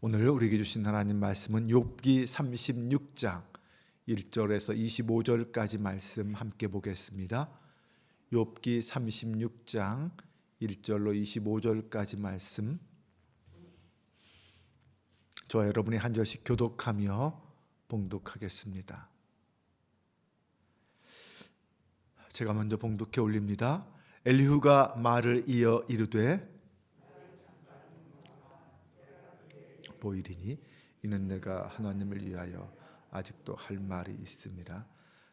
오늘 우리에게 주신 하나님 말씀은 욥기 36장 1절에서 25절까지 말씀 함께 보겠습니다. 욥기 36장 1절로 25절까지 말씀, 저와 여러분이 한 절씩 교독하며 봉독하겠습니다. 제가 먼저 봉독해 올립니다. 엘리후가 말을 이어 이르되 보이리니 이는 내가 하나님을 위하여 아직도 할 말이 있음이라.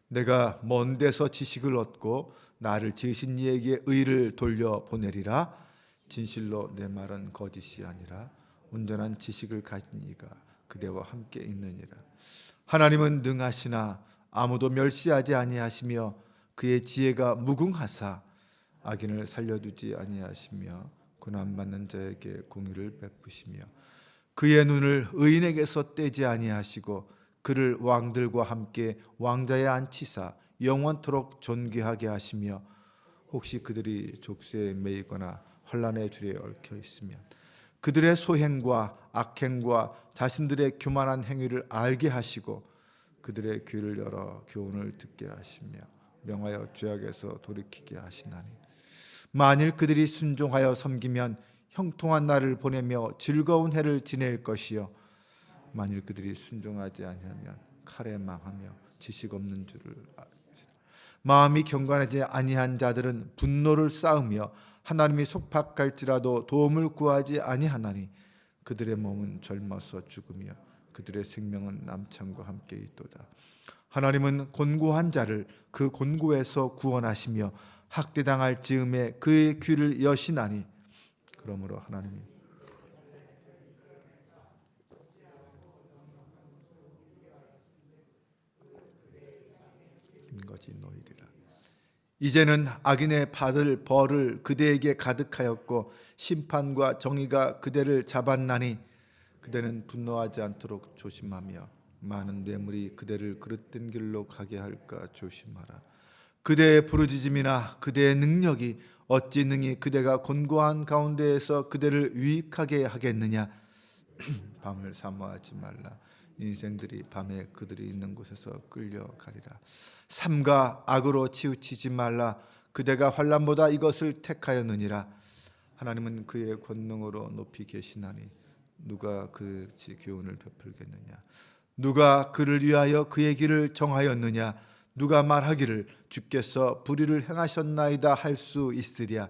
내가 먼 데서 지식을 얻고 나를 지으신 이에게 의를 돌려 보내리라. 진실로 내 말은 거짓이 아니라 온전한 지식을 가진 이가 그대와 함께 있느니라. 하나님은 능하시나 아무도 멸시하지 아니하시며 그의 지혜가 무궁하사 악인을 살려두지 아니하시며 고난받는 자에게 공의를 베푸시며 그의 눈을 의인에게서 떼지 아니하시고 그를 왕들과 함께 왕자에 앉히사 영원토록 존귀하게 하시며 혹시 그들이 족쇄에 매이거나 환난의 줄에 얽혀 있으면 그들의 소행과 악행과 자신들의 교만한 행위를 알게 하시고 그들의 귀를 열어 교훈을 듣게 하시며 명하여 죄악에서 돌이키게 하시나니 만일 그들이 순종하여 섬기면 형통한 날을 보내며 즐거운 해를 지낼 것이요 만일 그들이 순종하지 아니하면 칼에 망하며 지식 없는 줄을 알지라. 마음이 경건하지 아니한 자들은 분노를 쌓으며 하나님이 속박할지라도 도움을 구하지 아니하나니 그들의 몸은 젊어서 죽으며 그들의 생명은 남창과 함께 있도다. 하나님은 곤고한 자를 그 곤고에서 구원하시며 학대당할 즈음에 그의 귀를 여시나니 그러므로 하나님이 힘거지 노이리라. 이제는 악인의 받을 벌을 그대에게 가득하였고 심판과 정의가 그대를 잡았나니 그대는 분노하지 않도록 조심하며 많은 뇌물이 그대를 그릇된 길로 가게 할까 조심하라. 그대의 부르짖음이나 그대의 능력이 어찌 능히 그대가 곤고한 가운데에서 그대를 유익하게 하겠느냐. 밤을 사모하지 말라. 인생들이 밤에 그들이 있는 곳에서 끌려가리라. 삼가 악으로 치우치지 말라. 그대가 환난보다 이것을 택하였느니라. 하나님은 그의 권능으로 높이 계시나니 누가 그의 교훈을 베풀겠느냐. 누가 그를 위하여 그의 길을 정하였느냐. 누가 말하기를 주께서 불의를 행하셨나이다 할 수 있으랴.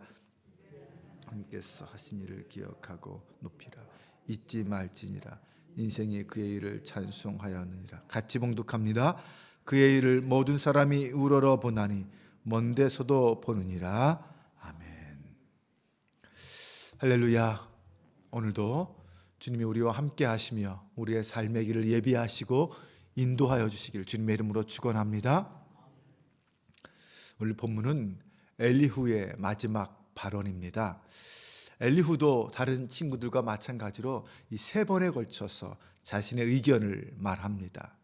하나님께서 하신 일을 기억하고 높이라. 잊지 말지니라. 인생이 그의 일을 찬송하였느니라. 같이 봉독합니다. 그의 일을 모든 사람이 우러러 보나니 먼 데서도 보느니라. 아멘. 할렐루야. 오늘도 주님이 우리와 함께 하시며 우리의 삶의 길을 예비하시고 인도하여 주시기를 주님의 이름으로 축원합니다. 오늘 본문은 엘리후의 마지막 발언입니다. 엘리후도 다른 친구들과 마찬가지로 이 세 번에 걸쳐서 자신의 의견을 말합니다.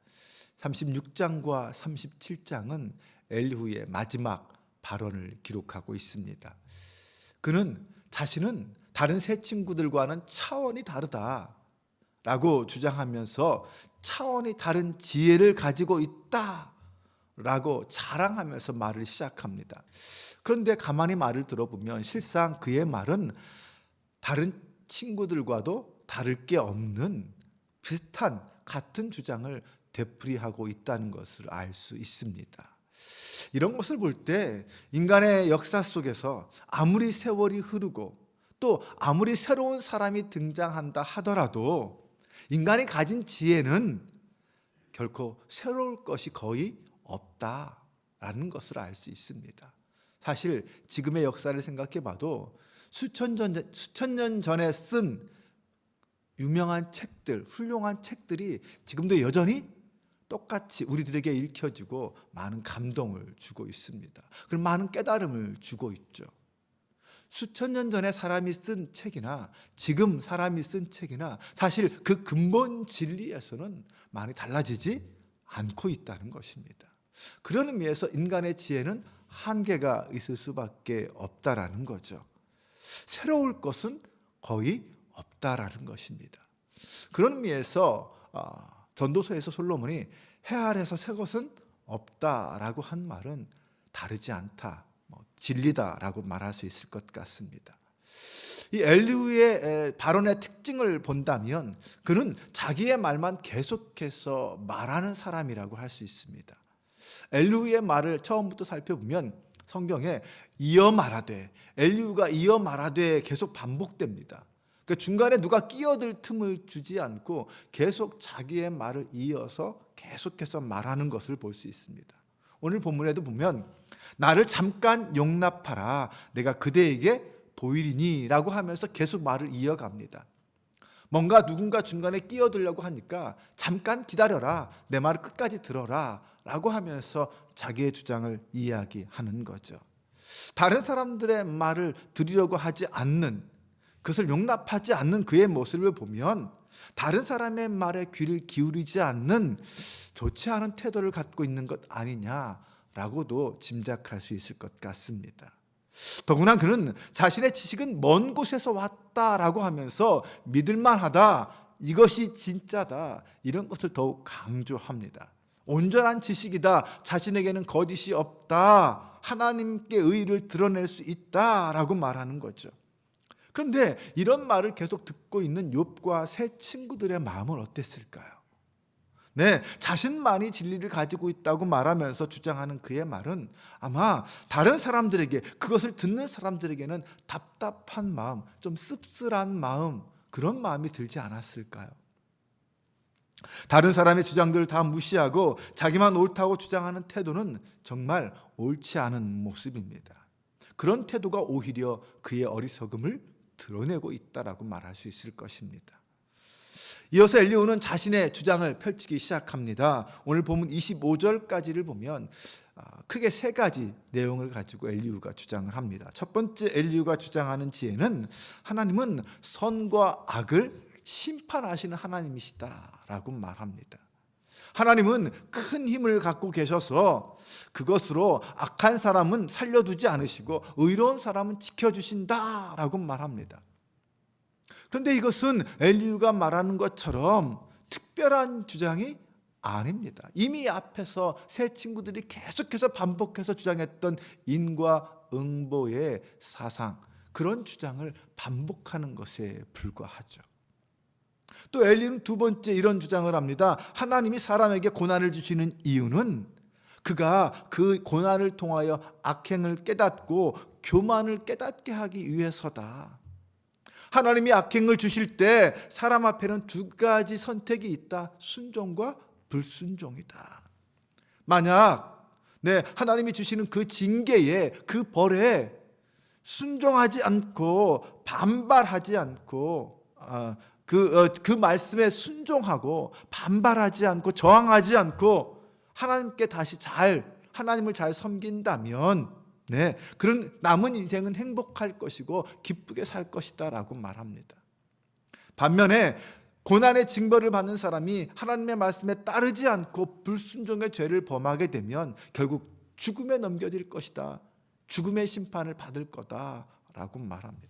36장과 37장은 엘리후의 마지막 발언을 기록하고 있습니다. 그는 자신은 다른 세 친구들과는 차원이 다르다라고 주장하면서 차원이 다른 지혜를 가지고 있다라고 자랑하면서 말을 시작합니다. 그런데 가만히 말을 들어보면 실상 그의 말은 다른 친구들과도 다를 게 없는 비슷한 같은 주장을 되풀이하고 있다는 것을 알 수 있습니다. 이런 것을 볼 때 인간의 역사 속에서 아무리 세월이 흐르고 또 아무리 새로운 사람이 등장한다 하더라도 인간이 가진 지혜는 결코 새로울 것이 거의 없다라는 것을 알 수 있습니다. 사실 지금의 역사를 생각해 봐도 수천 년 전에 쓴 유명한 책들, 훌륭한 책들이 지금도 여전히 똑같이 우리들에게 읽혀지고 많은 감동을 주고 있습니다. 그리고 많은 깨달음을 주고 있죠. 수천 년 전에 사람이 쓴 책이나 지금 사람이 쓴 책이나 사실 그 근본 진리에서는 많이 달라지지 않고 있다는 것입니다. 그런 의미에서 인간의 지혜는 한계가 있을 수밖에 없다라는 거죠. 새로울 것은 거의 없다라는 것입니다. 그런 의미에서 전도서에서 솔로몬이 해 아래서 새 것은 없다라고 한 말은 다르지 않다, 진리다라고 말할 수 있을 것 같습니다. 이 엘리후의 발언의 특징을 본다면 그는 자기의 말만 계속해서 말하는 사람이라고 할 수 있습니다. 엘리후의 말을 처음부터 살펴보면 성경에 이어 말하되, 엘리후가 이어 말하되 계속 반복됩니다. 그러니까 중간에 누가 끼어들 틈을 주지 않고 계속 자기의 말을 이어서 계속해서 말하는 것을 볼 수 있습니다. 오늘 본문에도 보면 나를 잠깐 용납하라, 내가 그대에게 보이리니 라고 하면서 계속 말을 이어갑니다. 뭔가 누군가 중간에 끼어들려고 하니까 잠깐 기다려라, 내 말을 끝까지 들어라 라고 하면서 자기의 주장을 이야기하는 거죠. 다른 사람들의 말을 들으려고 하지 않는, 그것을 용납하지 않는 그의 모습을 보면 다른 사람의 말에 귀를 기울이지 않는 좋지 않은 태도를 갖고 있는 것 아니냐라고도 짐작할 수 있을 것 같습니다. 더구나 그는 자신의 지식은 먼 곳에서 왔다라고 하면서 믿을만하다, 이것이 진짜다, 이런 것을 더욱 강조합니다. 온전한 지식이다, 자신에게는 거짓이 없다, 하나님께 의의를 드러낼 수 있다라고 말하는 거죠. 그런데 이런 말을 계속 듣고 있는 욥과 세 친구들의 마음은 어땠을까요? 네, 자신만이 진리를 가지고 있다고 말하면서 주장하는 그의 말은 아마 다른 사람들에게, 그것을 듣는 사람들에게는 답답한 마음, 좀 씁쓸한 마음, 그런 마음이 들지 않았을까요? 다른 사람의 주장들을 다 무시하고 자기만 옳다고 주장하는 태도는 정말 옳지 않은 모습입니다. 그런 태도가 오히려 그의 어리석음을 드러내고 있다라고 말할 수 있을 것입니다. 이어서 엘리후는 자신의 주장을 펼치기 시작합니다. 오늘 본문 25절까지를 보면 크게 세 가지 내용을 가지고 엘리후가 주장을 합니다. 첫 번째, 엘리후가 주장하는 지혜는 하나님은 선과 악을 심판하시는 하나님이시다라고 말합니다. 하나님은 큰 힘을 갖고 계셔서 그것으로 악한 사람은 살려두지 않으시고 의로운 사람은 지켜주신다라고 말합니다. 그런데 이것은 엘리후가 말하는 것처럼 특별한 주장이 아닙니다. 이미 앞에서 세 친구들이 계속해서 반복해서 주장했던 인과응보의 사상, 그런 주장을 반복하는 것에 불과하죠. 또 엘리후는 두 번째 이런 주장을 합니다. 하나님이 사람에게 고난을 주시는 이유는 그가 그 고난을 통하여 악행을 깨닫고 교만을 깨닫게 하기 위해서다. 하나님이 악행을 주실 때 사람 앞에는 두 가지 선택이 있다. 순종과 불순종이다. 만약 하나님이 주시는 그 징계에, 그 벌에 순종하지 않고 반발하지 않고 그 말씀에 순종하고 반발하지 않고 저항하지 않고 하나님께 다시 하나님을 잘 섬긴다면 그런 남은 인생은 행복할 것이고 기쁘게 살 것이다 라고 말합니다. 반면에 고난의 징벌을 받는 사람이 하나님의 말씀에 따르지 않고 불순종의 죄를 범하게 되면 결국 죽음에 넘겨질 것이다, 죽음의 심판을 받을 거다 라고 말합니다.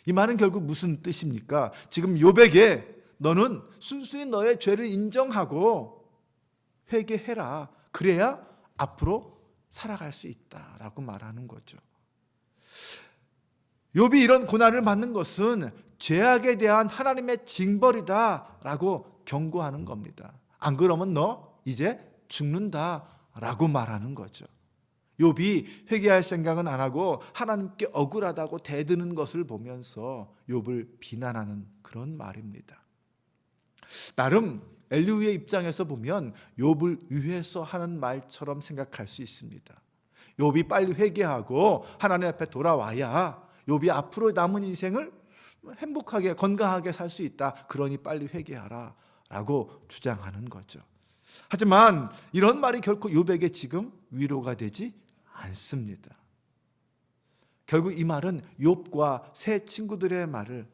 이 말은 결국 무슨 뜻입니까? 지금 욥에게 너는 순순히 너의 죄를 인정하고 회개해라, 그래야 앞으로 살아갈 수 있다라고 말하는 거죠. 욥이 이런 고난을 받는 것은 죄악에 대한 하나님의 징벌이다라고 경고하는 겁니다. 안 그러면 너 이제 죽는다라고 말하는 거죠. 욥이 회개할 생각은 안 하고 하나님께 억울하다고 대드는 것을 보면서 욥을 비난하는 그런 말입니다. 나름 엘리후의 입장에서 보면 욥을 위해서 하는 말처럼 생각할 수 있습니다. 욥이 빨리 회개하고 하나님 앞에 돌아와야 욥이 앞으로 남은 인생을 행복하게 건강하게 살 수 있다. 그러니 빨리 회개하라 라고 주장하는 거죠. 하지만 이런 말이 결코 욥에게 지금 위로가 되지 않습니다. 결국 이 말은 욥과 세 친구들의 말을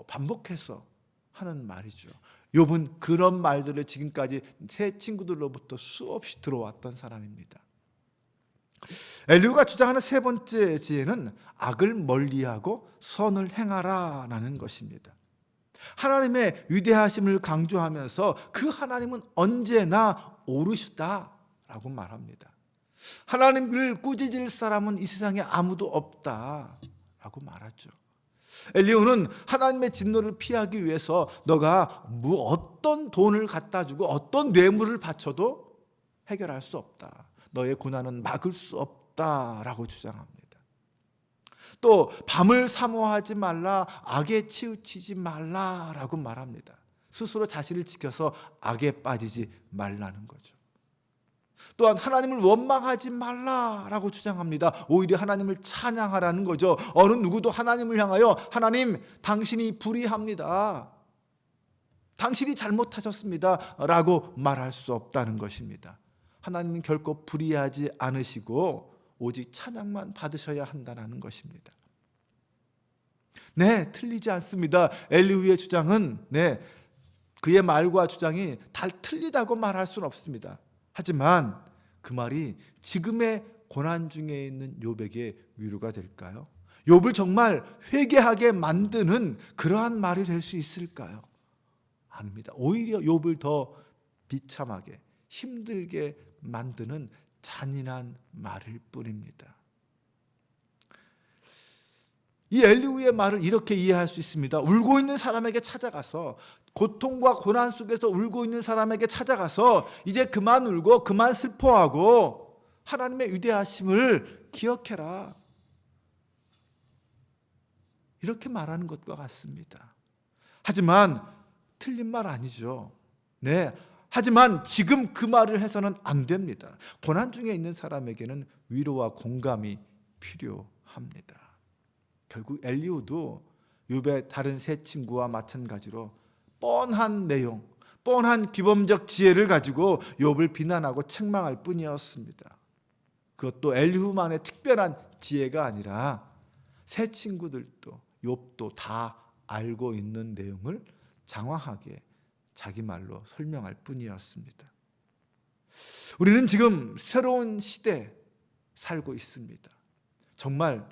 반복해서 하는 말이죠. 욥은 그런 말들을 지금까지 세 친구들로부터 수없이 들어왔던 사람입니다. 엘리후가 주장하는 세 번째 지혜는 악을 멀리하고 선을 행하라라는 것입니다. 하나님의 위대하심을 강조하면서 그 하나님은 언제나 오르시다라고 말합니다. 하나님을 꾸짖을 사람은 이 세상에 아무도 없다라고 말하죠. 엘리후는 하나님의 진노를 피하기 위해서 너가 어떤 돈을 갖다 주고 어떤 뇌물을 바쳐도 해결할 수 없다. 너의 고난은 막을 수 없다라고 주장합니다. 또 밤을 사모하지 말라, 악에 치우치지 말라라고 말합니다. 스스로 자신을 지켜서 악에 빠지지 말라는 거죠. 또한 하나님을 원망하지 말라라고 주장합니다. 오히려 하나님을 찬양하라는 거죠. 어느 누구도 하나님을 향하여 하나님 당신이 불의합니다, 당신이 잘못하셨습니다 라고 말할 수 없다는 것입니다. 하나님은 결코 불의하지 않으시고 오직 찬양만 받으셔야 한다는 것입니다. 네, 틀리지 않습니다. 엘리후의 주장은 그의 말과 주장이 다 틀리다고 말할 수는 없습니다. 하지만 그 말이 지금의 고난 중에 있는 욥에게 위로가 될까요? 욥을 정말 회개하게 만드는 그러한 말이 될 수 있을까요? 아닙니다. 오히려 욥을 더 비참하게 힘들게 만드는 잔인한 말일 뿐입니다. 이 엘리후의 말을 이렇게 이해할 수 있습니다. 울고 있는 사람에게 찾아가서, 고통과 고난 속에서 울고 있는 사람에게 찾아가서 이제 그만 울고 그만 슬퍼하고 하나님의 위대하심을 기억해라, 이렇게 말하는 것과 같습니다. 하지만 틀린 말 아니죠. 하지만 지금 그 말을 해서는 안 됩니다. 고난 중에 있는 사람에게는 위로와 공감이 필요합니다. 결국 엘리후도 욥의 다른 세 친구와 마찬가지로 뻔한 내용, 뻔한 규범적 지혜를 가지고 욥을 비난하고 책망할 뿐이었습니다. 그것도 엘리후만의 특별한 지혜가 아니라 세 친구들도 욥도 다 알고 있는 내용을 장황하게 자기 말로 설명할 뿐이었습니다. 우리는 지금 새로운 시대에 살고 있습니다. 정말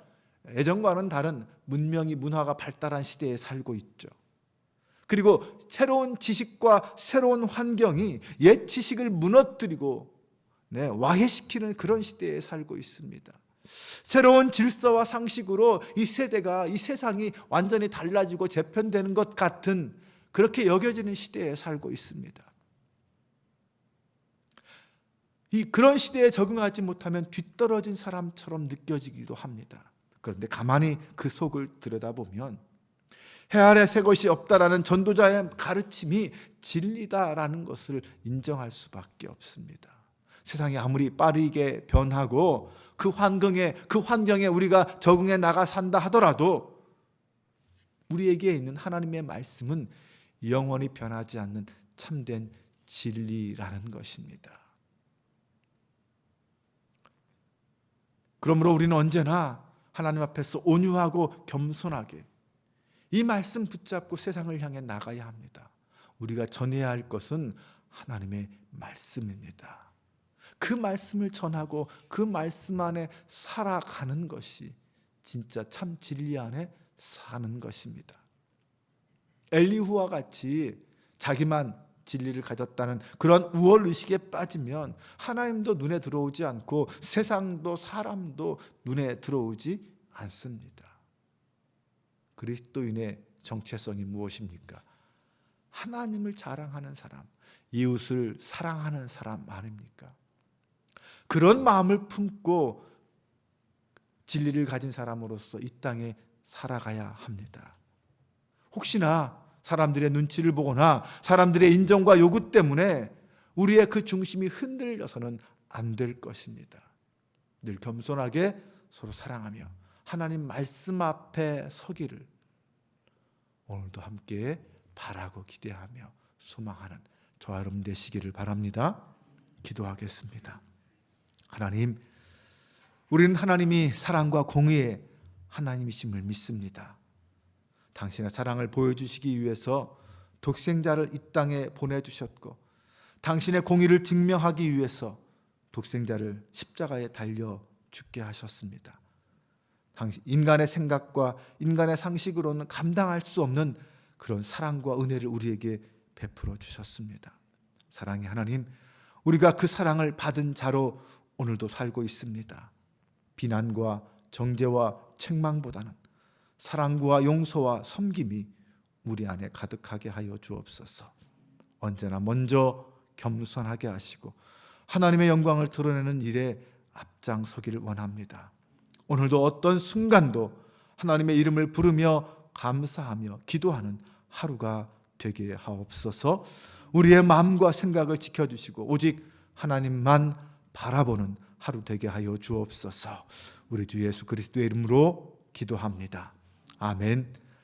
예전과는 다른 문명이, 문화가 발달한 시대에 살고 있죠. 그리고 새로운 지식과 새로운 환경이 옛 지식을 무너뜨리고 와해시키는 그런 시대에 살고 있습니다. 새로운 질서와 상식으로 이 세대가, 이 세상이 완전히 달라지고 재편되는 것 같은, 그렇게 여겨지는 시대에 살고 있습니다. 그런 시대에 적응하지 못하면 뒤떨어진 사람처럼 느껴지기도 합니다. 그런데 가만히 그 속을 들여다보면 해 아래 새 것이 없다라는 전도자의 가르침이 진리다라는 것을 인정할 수밖에 없습니다. 세상이 아무리 빠르게 변하고 그 환경에 우리가 적응해 나가 산다 하더라도 우리에게 있는 하나님의 말씀은 영원히 변하지 않는 참된 진리라는 것입니다. 그러므로 우리는 언제나 하나님 앞에서 온유하고 겸손하게 이 말씀 붙잡고 세상을 향해 나가야 합니다. 우리가 전해야 할 것은 하나님의 말씀입니다. 그 말씀을 전하고 그 말씀 안에 살아가는 것이 진짜 참 진리 안에 사는 것입니다. 엘리후와 같이 자기만 진리를 가졌다는 그런 우월의식에 빠지면 하나님도 눈에 들어오지 않고 세상도 사람도 눈에 들어오지 않습니다. 그리스도인의 정체성이 무엇입니까? 하나님을 자랑하는 사람, 이웃을 사랑하는 사람 아닙니까? 그런 마음을 품고 진리를 가진 사람으로서 이 땅에 살아가야 합니다. 혹시나 사람들의 눈치를 보거나 사람들의 인정과 요구 때문에 우리의 그 중심이 흔들려서는 안 될 것입니다. 늘 겸손하게 서로 사랑하며 하나님 말씀 앞에 서기를 오늘도 함께 바라고 기대하며 소망하는 저와 여러분 되시기를 바랍니다. 기도하겠습니다. 하나님, 우리는 하나님이 사랑과 공의의 하나님이심을 믿습니다. 당신의 사랑을 보여주시기 위해서 독생자를 이 땅에 보내주셨고 당신의 공의를 증명하기 위해서 독생자를 십자가에 달려 죽게 하셨습니다. 인간의 생각과 인간의 상식으로는 감당할 수 없는 그런 사랑과 은혜를 우리에게 베풀어 주셨습니다. 사랑의 하나님, 우리가 그 사랑을 받은 자로 오늘도 살고 있습니다. 비난과 정죄와 책망보다는 사랑과 용서와 섬김이 우리 안에 가득하게 하여 주옵소서. 언제나 먼저 겸손하게 하시고 하나님의 영광을 드러내는 일에 앞장서기를 원합니다. 오늘도 어떤 순간도 하나님의 이름을 부르며 감사하며 기도하는 하루가 되게 하옵소서. 우리의 마음과 생각을 지켜주시고 오직 하나님만 바라보는 하루 되게 하여 주옵소서. 우리 주 예수 그리스도의 이름으로 기도합니다. 아멘.